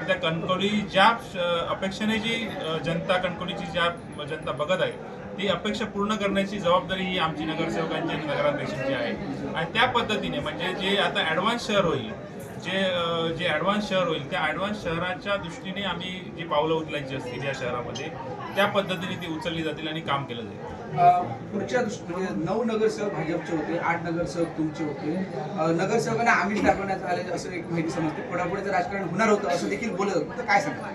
सध्या कणकवली ज्या अपेक्षेने जी जनता कणकवलीची ज्या जनता बघत आहे ती अपेक्षा पूर्ण करण्याची जबाबदारी ही आमची नगरसेवकांची आणि नगराध्यक्षांची आहे। आणि त्या पद्धतीने म्हणजे जे आता ॲडव्हान्स शहर होईल, जे ॲडव्हान्स शहर होईल त्या ॲडव्हान्स शहराच्या दृष्टीने आम्ही जी पावलं उचलायची असतील या शहरामध्ये त्या पद्धतीने ती उचलली जातील आणि काम केलं जाईल। पुढच्या म्हणजे 9 नगरसेवक भाजपचे होते, 8 नगरसेवक तुमचे होते। नगरसेवकांना आमिष दाखवण्यात आले असं एक माहिती समजते, पुढे राजकारण होणार होतं असं देखील बोलत होतं, तर काय सांगा?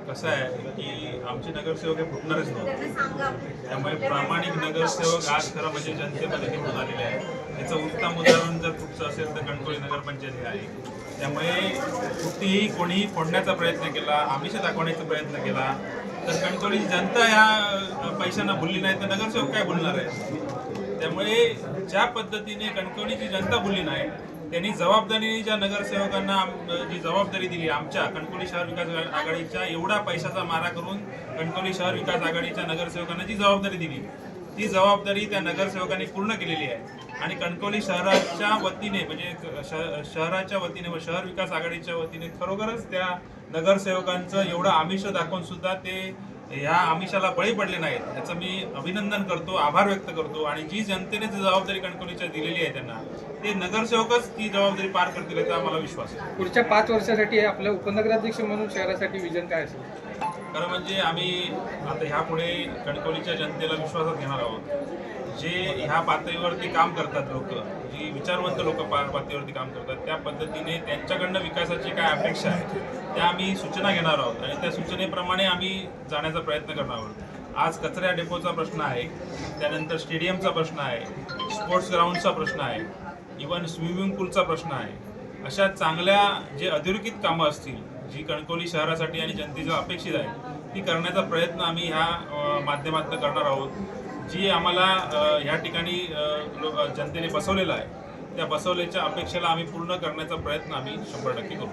कसं आहे की आमचे नगरसेवक हे फुटणारच नव्हते, त्यामुळे प्रामाणिक नगरसेवक आज खरं म्हणजे जनतेमध्ये निवडून आलेले आहे। याचं उत्तम उदाहरण जर कुठचं असेल तर कणकवली नगरपंचायत हे आहे। त्यामुळे कुठेही कोणीही फोडण्याचा प्रयत्न केला, आमिष दाखवण्याचा प्रयत्न केला तर कणकवली जनता या पैशांना भुलली नाही तर नगरसेवक काय भुलणार आहे। त्यामुळे ज्या पद्धतीने कणकवलीची जनता भुलली नाही त्यांनी जबाबदारीने ज्या नगरसेवकांना जी जबाबदारी दिली आमच्या कणकवली शहर विकास आघाडीच्या एवढा पैशाचा मारा करून कणकवली शहर विकास आघाडीच्या नगरसेवकांना जी जबाबदारी दिली ती जबाबदारी त्या नगरसेवकांनी पूर्ण केलेली आहे। आणि कणकवली शहराच्या वतीने म्हणजे शहराच्या वतीने व शहर विकास आघाडीच्या वतीने खरोखरच त्या नगरसेवकांचं एवढं आमिष दाखवून सुद्धा ते ह्या आमिषाला बळी पडले नाहीत याचं मी अभिनंदन करतो, आभार व्यक्त करतो। आणि जी जनतेने जी जबाबदारी कणकवलीच्या दिलेली आहे त्यांना ते नगरसेवकच ती जबाबदारी पार करतील याचा आम्हाला विश्वास आहे। पुढच्या 5 वर्षासाठी आपल्या उपनगराध्यक्ष म्हणून शहरासाठी विजन काय असेल? खरं म्हणजे आम्ही आता ह्यापुढे कणकवलीच्या जनतेला विश्वासात घेणार आहोत। जे ह्या पातळीवरती काम करतात लोक, जी विचारवंत लोक पातळीवरती काम करतात त्या पद्धतीने त्यांच्याकडनं विकासाची काय अपेक्षा आहे त्या आम्ही सूचना घेणार आहोत आणि त्या सूचनेप्रमाणे आम्ही जाण्याचा प्रयत्न करणार आहोत। आज कचरा डेपोचा प्रश्न आहे, त्यानंतर स्टेडियमचा प्रश्न आहे, स्पोर्ट्स ग्राउंडचा प्रश्न आहे, इवन स्विमिंग पूलचा प्रश्न आहे। अशा चांगल्या जे अधोरेखित कामं असतील जी कणकवली शहरासाठी आणि जनतेला अपेक्षित आहे ती करण्याचा प्रयत्न आम्ही ह्या माध्यमातून करणार आहोत। जी आम्हाला ह्या ठिकाणी जनतेने बसवलेलं आहे त्या बसवल्याच्या अपेक्षेला आम्ही पूर्ण करण्याचा प्रयत्न आम्ही 100% करू।